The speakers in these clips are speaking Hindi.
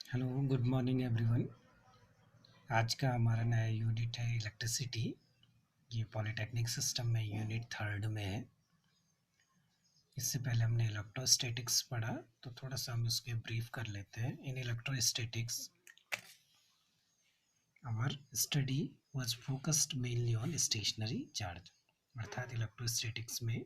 Hello, good morning everyone. आज का हमारा नया यूनिट है इलेक्ट्रिसिटी। ये पॉलीटेक्निक सिस्टम में यूनिट थर्ड में है। इससे पहले हमने इलेक्ट्रोस्टैटिक्स पढ़ा, तो थोड़ा सा हम उसके ब्रीफ कर लेते हैं। In electrostatics our study was focused mainly on stationary charge. अर्थात इलेक्ट्रोस्टैटिक्स में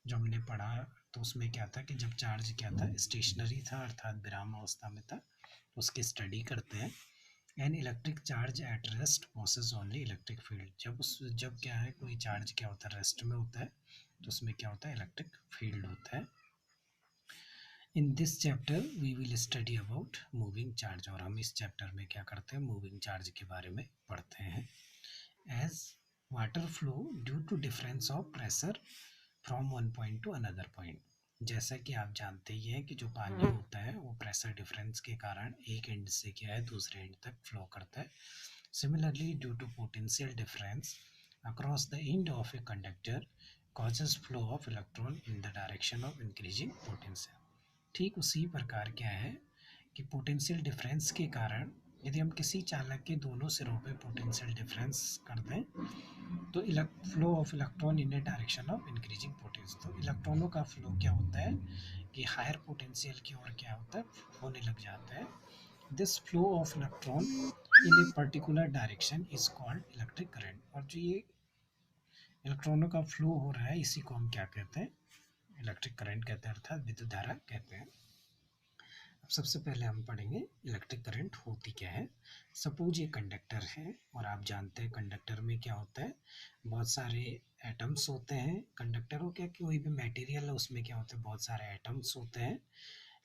जो हमने पढ़ा, तो उसमें क्या था कि जब चार्ज क्या था, स्टेशनरी था, अर्थात विराम अवस्था में था, तो उसकी स्टडी करते हैं। An electric charge at rest possesses only electric field. जब क्या है, कोई चार्ज क्या होता है, रेस्ट में होता है, तो उसमें क्या होता है, इलेक्ट्रिक फील्ड होता है। In this chapter we will study about moving charge. और हम इस चैप्टर में क्या करते हैं, मूविंग चार्ज के बारे में पढ़ते हैं। As water flow due to difference of pressure from one point to another point. जैसा कि आप जानते ही हैं कि जो पानी होता है वो प्रेशर डिफरेंस के कारण एक एंड से क्या है, दूसरे एंड तक फ्लो करता है। Similarly, due to potential difference across the end of a conductor causes flow of electron in the direction of increasing potential। ठीक उसी प्रकार क्या है कि पोटेंशियल डिफरेंस के कारण यदि हम किसी चालक के दोनों सिरों पे पोटेंशियल डिफरेंस कर दें, तो flow of electron in A direction of increasing potential. तो इलेक्ट्रॉनों का फ्लो क्या होता है कि हायर पोटेंशियल की ओर क्या होता है, होने लग जाता है। This flow of electron in a particular direction is called electric current. और जो ये इलेक्ट्रॉनों का फ्लो हो रहा है, इसी को हम क्या कहते हैं, इलेक्ट्रिक करंट कहते हैं, अर्थात विद्युत धारा कहते हैं। अब सबसे पहले हम पढ़ेंगे इलेक्ट्रिक करंट होती क्या है। सपोज ये कंडक्टर है, और आप जानते हैं कंडक्टर में क्या होता है, बहुत सारे एटम्स होते हैं। कंडक्टर हो क्या, कोई भी मटेरियल है, उसमें क्या होता है, बहुत सारे एटम्स होते हैं।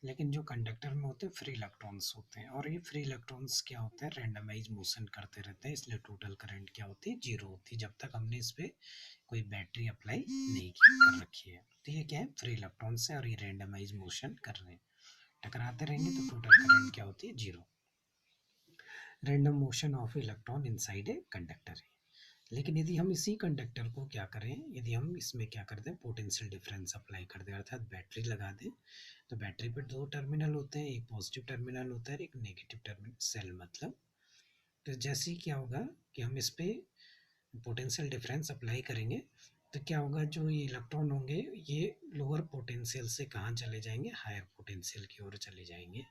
लेकिन जो कंडक्टर में होते हैं, फ्री इलेक्ट्रॉन्स होते हैं, और ये फ्री इलेक्ट्रॉन्स क्या होते हैं, रैंडमाइज मोशन करते रहते हैं। इसलिए टोटल करंट क्या होती है, जीरो होती है, जब तक हमने इस पर कोई बैटरी अप्लाई नहीं कर रखी है। तो ये क्या है, फ्री इलेक्ट्रॉन्स है, और ये रैंडमाइज मोशन कर रहे हैं, टकराते रहेंगे, तो टोटल करंट क्या होती है, zero. Random motion of electron inside a conductor है। लेकिन यदि हम इसी कंडक्टर को क्या करें, यदि हम इसमें क्या कर दें, पोटेंशियल डिफरेंस अप्लाई कर दें, अर्थात बैटरी लगा दें, तो बैटरी पे दो टर्मिनल होते हैं, एक पॉजिटिव टर्मिनल होता है, एक नेगेटिव टर्मिनल, सेल मतलब। तो जैसे ही क्या होगा कि हम इस पे पोटेंशियल डिफरेंस अप्लाई करेंगे, तो क्या होगा, जो ये इलेक्ट्रॉन होंगे ये लोअर पोटेंशियल से कहाँ चले जाएंगे, हायर पोटेंशियल की ओर चले जाएंगे।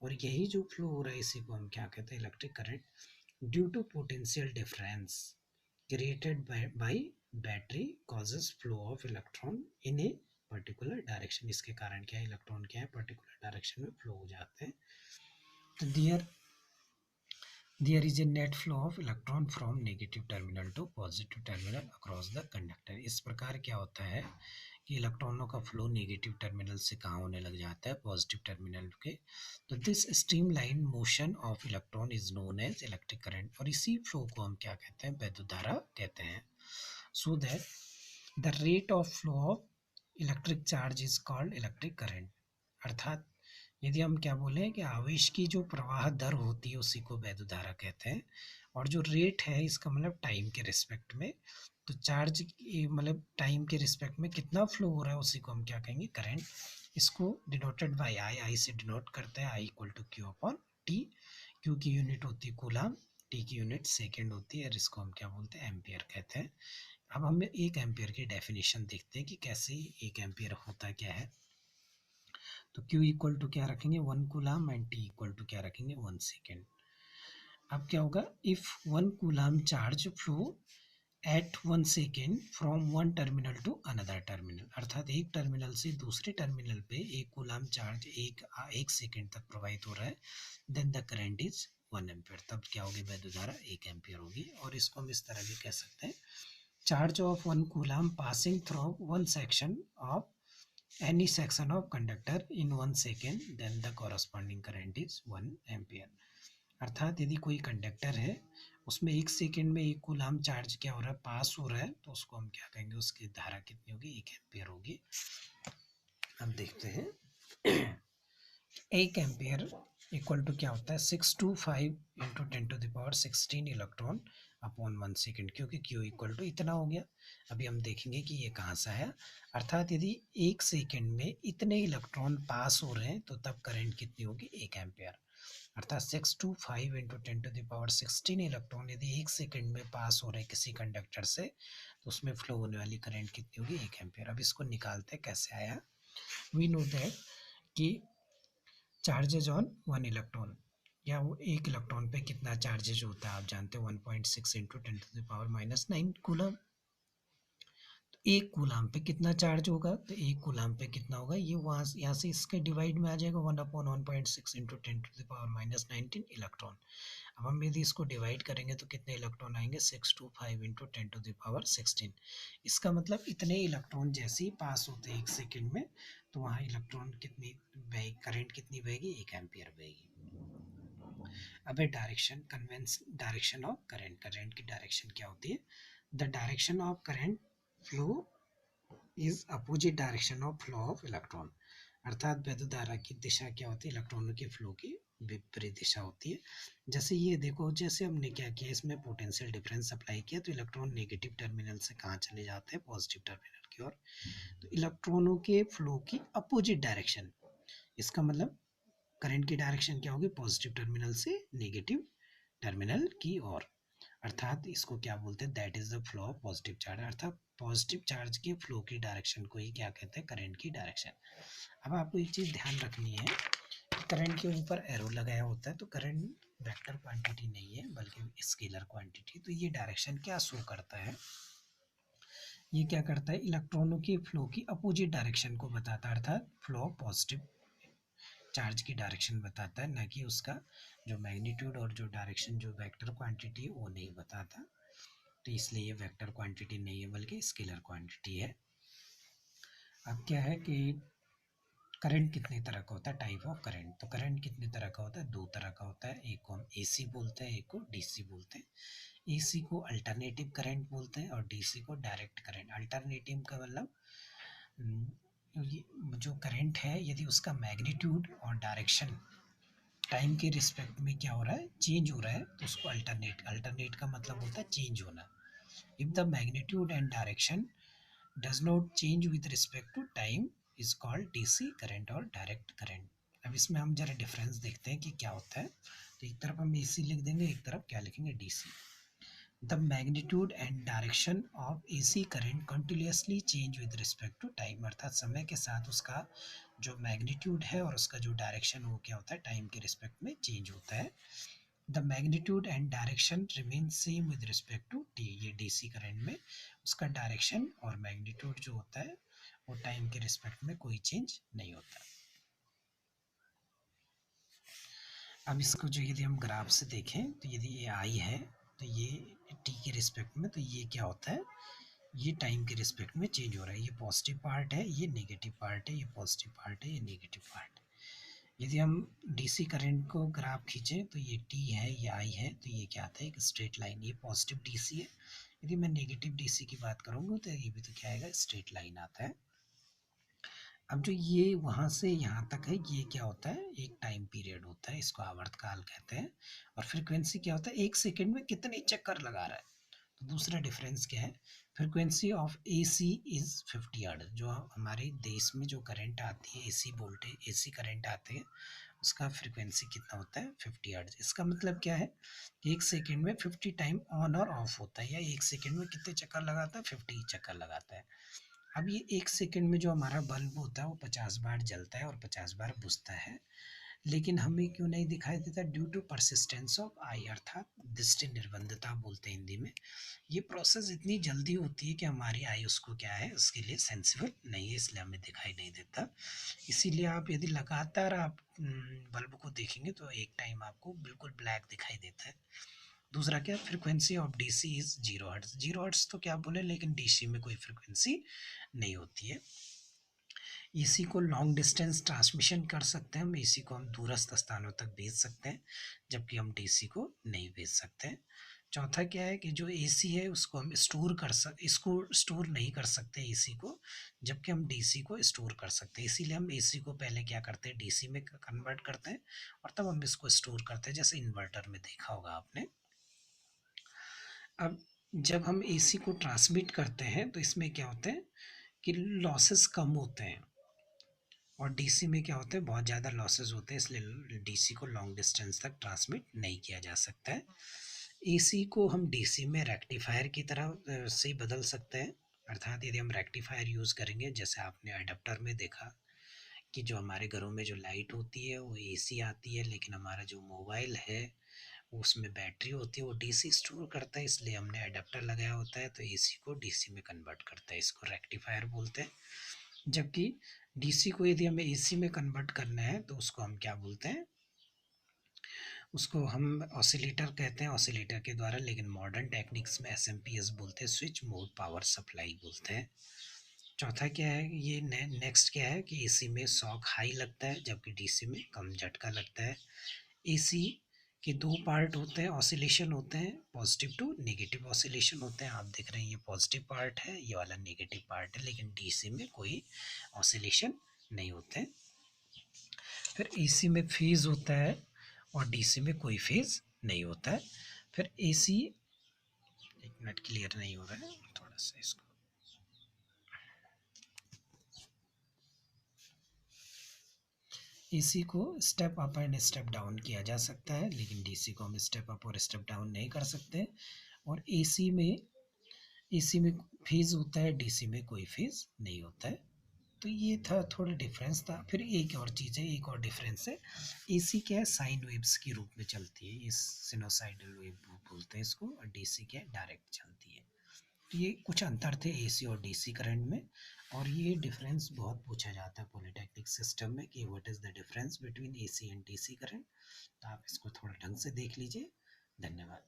और यही जो फ्लो हो रहा है, इसी को हम क्या कहते हैं, electric current. Due to potential difference created by battery causes flow of electron in a particular direction। इसके कारण क्या है, इलेक्ट्रॉन क्या है, पर्टिकुलर डायरेक्शन में फ्लो हो जाते हैं। तो there is a net flow of electron from negative terminal to positive terminal across the conductor। इस प्रकार क्या होता है कि इलेक्ट्रॉनों का फ्लो नेगेटिव टर्मिनल से कहाँ होने लग जाता है, पॉजिटिव टर्मिनल के। तो this streamline motion of electron is known as electric current. और इसी फ्लो को हम क्या कहते हैं, वैद्युत धारा कहते हैं। So that the rate of flow of electric charge is called electric current. अर्थात यदि हम क्या बोलें कि आवेश की जो प्रवाह दर होती है, उसी को वैद्युत धारा कहते हैं। और जो रेट है, इसका मतलब टाइम के रिस्पेक्ट में, तो चार्ज मतलब टाइम के रिस्पेक्ट में कितना फ्लो हो रहा है, उसी को हम क्या कहेंगे, करंट। इसको डिनोटेड बाय आई, आई से डिनोट करते हैं, I equal to Q upon T. Q की यूनिट होती है कूलाम, टी की यूनिट सेकेंड होती है, और इसको हम क्या बोलते हैं, एम्पियर कहते हैं। अब हम एक एम्पियर की डेफिनेशन देखते हैं कि कैसे एक एम्पियर होता क्या है। तो Q इक्वल टू क्या रखेंगे, 1 coulomb, and T equal to क्या रखेंगे, 1 सेकेंड। अब क्या होगा, if 1 coulomb charge flow at 1 second from one terminal to another terminal, अर्थात एक टर्मिनल से दूसरे टर्मिनल पे एक कूलाम चार्ज एक सेकेंड तक प्रवाहित हो रहा है, then the current is 1 ampere. तब क्या होगी, वैद्युत धारा 1 एम्पियर होगी। और इसको हम इस तरह भी कह सकते हैं, charge of 1 coulomb passing through one section of any section of conductor in 1 second, then the corresponding current is 1 ampere। अर्थात यदि कोई कंडक्टर है, उसमें एक सेकेंड में एक कूलाम चार्ज क्या हो रहा है, पास हो रहा है, तो उसको हम क्या कहेंगे, उसकी धारा कितनी होगी, 1 एम्पियर होगी। अब देखते हैं 1 एम्पियर इक्वल टू क्या होता है, 625 इंटू 10⁻16 इलेक्ट्रॉन अपॉन 1 सेकेंड, क्योंकि Q इक्वल टू इतना हो गया। अभी हम देखेंगे कि ये कहाँ से आया। अर्थात यदि 1 सेकेंड में इतने इलेक्ट्रॉन पास हो रहे हैं, तो तब करंट कितनी होगी, 1 एम्पियर। अर्थात 6 to 5 इंटू 10⁻16 इलेक्ट्रॉन यदि 1 सेकेंड में पास हो रहे किसी कंडक्टर से तो उसमें फ्लो होने वाली करंट कितनी होगी, 1 एम्पियर। अब इसको निकालते हैं, कैसे आया। वी नो दैट कि चार्जेज ऑन 1 इलेक्ट्रॉन, या वो 1 इलेक्ट्रॉन पे कितना चार्जेज होता है आप जानते हैं, 1.6 इंटू 10⁻⁻9 कूलम। एक कूलाम पे कितना चार्ज होगा, तो एक कूलाम पे कितना होगा, ये वहाँ यहाँ से इसके डिवाइड में आ जाएगा, 1/1.6 इंटू 10⁻⁻19 इलेक्ट्रॉन। अब हम यदि इसको डिवाइड करेंगे तो कितने इलेक्ट्रॉन आएंगे, 6 to 5 इंटू 10⁻16। इसका मतलब इतने इलेक्ट्रॉन जैसे ही पास होते हैं 1 सेकेंड में, तो वहाँ इलेक्ट्रॉन कितनी करंट कितनी बहेगी, 1 एम्पियर बहेगी। अब है direction, direction of current. Current की डायरेक्शन क्या होती है, the direction of current flow is opposite direction of flow of electron. अर्थात वैद्युत धारा की दिशा क्या होती है, इलेक्ट्रॉनों के फ्लो की विपरीत दिशा होती है। जैसे ये देखो, जैसे हमने क्या किया, इसमें पोटेंशियल डिफरेंस अप्लाई किया तो इलेक्ट्रॉन नेगेटिव टर्मिनल से कहाँ चले जाते हैं, पॉजिटिव टर्मिनल की ओर। तो इलेक्ट्रॉनों के फ्लो की अपोजिट डायरेक्शन, इसका मतलब करंट की डायरेक्शन क्या होगी, पॉजिटिव टर्मिनल से नेगेटिव टर्मिनल की ओर। अर्थात इसको क्या बोलते हैं, that is the flow of positive charge. अर्थात पॉजिटिव चार्ज के फ्लो की डायरेक्शन को ही क्या कहते हैं, करंट की डायरेक्शन। अब आपको एक चीज़ ध्यान रखनी है, करंट के ऊपर एरो लगाया होता है तो करंट वेक्टर क्वांटिटी नहीं है बल्कि स्केलर क्वांटिटी। तो ये डायरेक्शन क्या शो करता है, ये क्या करता है, इलेक्ट्रॉनों के फ्लो की अपोजिट डायरेक्शन को बताता है। अर्थात फ्लो ऑफ पॉजिटिव चार्ज की डायरेक्शन बताता है, ना कि उसका जो मैग्नीट्यूड और जो डायरेक्शन जो वेक्टर क्वांटिटी है वो नहीं बताता। तो इसलिए ये वेक्टर क्वांटिटी नहीं है बल्कि स्केलर क्वांटिटी है। अब क्या है कि करंट कितने तरह का होता है, टाइप ऑफ करंट। तो करंट कितने तरह का होता है, 2 तरह का होता है। एक को हम एसी बोलते हैं, एक को डीसी बोलते हैं। एसी को अल्टरनेटिव करंट बोलते हैं और डीसी को डायरेक्ट करंट। अल्टरनेटिव का मतलब जो करंट है यदि उसका मैग्नीट्यूड और डायरेक्शन टाइम के रिस्पेक्ट में क्या हो रहा है, चेंज हो रहा है, तो उसको अल्टरनेट का मतलब होता है चेंज होना। If the magnitude and direction does not change with respect to time is called DC current और डायरेक्ट करंट। अब इसमें हम जरा डिफरेंस देखते हैं कि क्या होता है। तो एक तरफ हम एसी लिख देंगे, एक तरफ क्या लिखेंगे, DC. The magnitude and direction of AC current continuously change with respect to time. अर्थात समय के साथ उसका जो मैग्नीट्यूड है और उसका जो डायरेक्शन वो क्या होता है, टाइम के रिस्पेक्ट में चेंज होता है। The magnitude and direction remain same with respect to T. ये डीसी करंट में उसका डायरेक्शन और मैग्नीट्यूड जो होता है वो टाइम के रिस्पेक्ट में कोई चेंज नहीं होता। अब इसको जो यदि हम ग्राफ से देखें तो यदि ये आई है तो ये टी के रिस्पेक्ट में, तो ये क्या होता है, ये टाइम के रिस्पेक्ट में चेंज हो रहा है। ये पॉजिटिव पार्ट है, ये नेगेटिव पार्ट है, ये पॉजिटिव पार्ट है, ये नेगेटिव पार्ट है। यदि हम डीसी करंट को ग्राफ खींचें तो ये टी है, ये आई है, तो ये क्या आता है, एक स्ट्रेट लाइन। ये पॉजिटिव डीसी है। यदि मैं नेगेटिव डीसी की बात करूँगा तो ये भी तो क्या आएगा, स्ट्रेट लाइन आता है। अब जो ये वहाँ से यहाँ तक है, ये क्या होता है, एक टाइम पीरियड होता है, इसको आवर्तकाल कहते हैं। और फ्रीक्वेंसी क्या होता है, 1 सेकंड में कितने चक्कर लगा रहा है। तो दूसरा डिफरेंस क्या है, frequency of AC is 50 hertz. जो हमारे देश में जो करंट आती है, एसी वोल्टेज, एसी करंट आते हैं, उसका फ्रीक्वेंसी कितना होता है, 50 हर्ट्ज। इसका मतलब क्या है, 1 सेकंड में 50 टाइम ऑन और ऑफ होता है, या 1 सेकंड में कितने चक्कर लगाता है, 50 चक्कर लगाता है। अब ये 1 सेकंड में जो हमारा बल्ब होता है वो 50 बार जलता है और 50 बार बुझता है, लेकिन हमें क्यों नहीं दिखाई देता, ड्यू टू परसिस्टेंस ऑफ आई। अर्थात दृष्टि निर्बंधता बोलते हैं हिंदी में। ये प्रोसेस इतनी जल्दी होती है कि हमारी आई उसको क्या है, उसके लिए सेंसिबल नहीं है, इसलिए हमें दिखाई नहीं देता। इसीलिए आप यदि लगातार आप बल्ब को देखेंगे तो एक टाइम आपको बिल्कुल ब्लैक दिखाई देता है। दूसरा क्या, frequency of DC is 0 hertz. 0 hertz तो क्या बोले, लेकिन डीसी में कोई फ्रीक्वेंसी नहीं होती है। एसी को लॉन्ग डिस्टेंस ट्रांसमिशन कर सकते हैं हम, एसी को हम दूरस्थ स्थानों तक भेज सकते हैं, जबकि हम डीसी को नहीं भेज सकते हैं। चौथा क्या है कि जो एसी है उसको हम इसको स्टोर नहीं कर सकते एसी को, जबकि हम डीसी को स्टोर कर सकते हैं। इसीलिए हम एसी को पहले क्या करते हैं, डीसी में कन्वर्ट करते हैं और तब हम इसको स्टोर करते हैं, जैसे इन्वर्टर में देखा होगा आपने। अब जब हम एसी को ट्रांसमिट करते हैं तो इसमें क्या होता है कि लॉसेस कम होते हैं। और डीसी में क्या होता है, बहुत ज़्यादा लॉसेस होते हैं, इसलिए डीसी को लॉन्ग डिस्टेंस तक ट्रांसमिट नहीं किया जा सकता है। एसी को हम डीसी में रेक्टिफायर की तरह से बदल सकते हैं। अर्थात यदि हम रेक्टिफायर यूज़ करेंगे, जैसे आपने अडेप्टर में देखा कि जो हमारे घरों में जो लाइट होती है वो एसी आती है, लेकिन हमारा जो मोबाइल है उसमें बैटरी होती है, वो डीसी स्टोर करता है, इसलिए हमने अडेप्टर लगाया होता है, तो एसी को डीसी में कन्वर्ट करता है, इसको रेक्टिफायर बोलते हैं। जबकि डीसी को यदि हमें एसी में कन्वर्ट करना है तो उसको हम क्या बोलते हैं, उसको हम ऑसिलेटर कहते हैं, ऑसिलेटर के द्वारा, लेकिन मॉडर्न टेक्निक्स में एसएमपीएस बोलते हैं, स्विच मोड पावर सप्लाई बोलते हैं। चौथा क्या है, ये नेक्स्ट क्या है कि एसी में शॉक हाई लगता है, जबकि डीसी में कम झटका लगता है। एसी के दो पार्ट होते हैं, ऑसिलेशन होते हैं, पॉजिटिव टू नेगेटिव ऑसिलेशन होते हैं। आप देख रहे हैं ये पॉजिटिव पार्ट है, ये वाला नेगेटिव पार्ट है, लेकिन डीसी में कोई ऑसिलेशन नहीं होते हैं। फिर एसी में फेज़ होता है और डीसी में कोई फेज़ नहीं होता है। फिर एसी, एक मिनट क्लियर नहीं हो रहा है, थोड़ा सा इसको, एसी को step up and step down किया जा सकता है, लेकिन डीसी को हम स्टेप अप और स्टेप डाउन नहीं कर सकते। और एसी में फेज़ होता है, डीसी में कोई फेज़ नहीं होता है। तो ये था, थोड़ा डिफरेंस था। फिर एक और चीज़ है, एक और डिफरेंस है, एसी क्या है, साइन वेव्स के रूप में चलती है, इस सिनोसाइडल वेव बोलते हैं इसको, और डीसी क्या है, डायरेक्ट चलती है। तो ये कुछ अंतर थे एसी और डीसी करंट में, और ये डिफरेंस बहुत पूछा जाता है पॉलिटेक्निक सिस्टम में कि what is the difference between AC and DC current. तो आप इसको थोड़ा ढंग से देख लीजिए। धन्यवाद।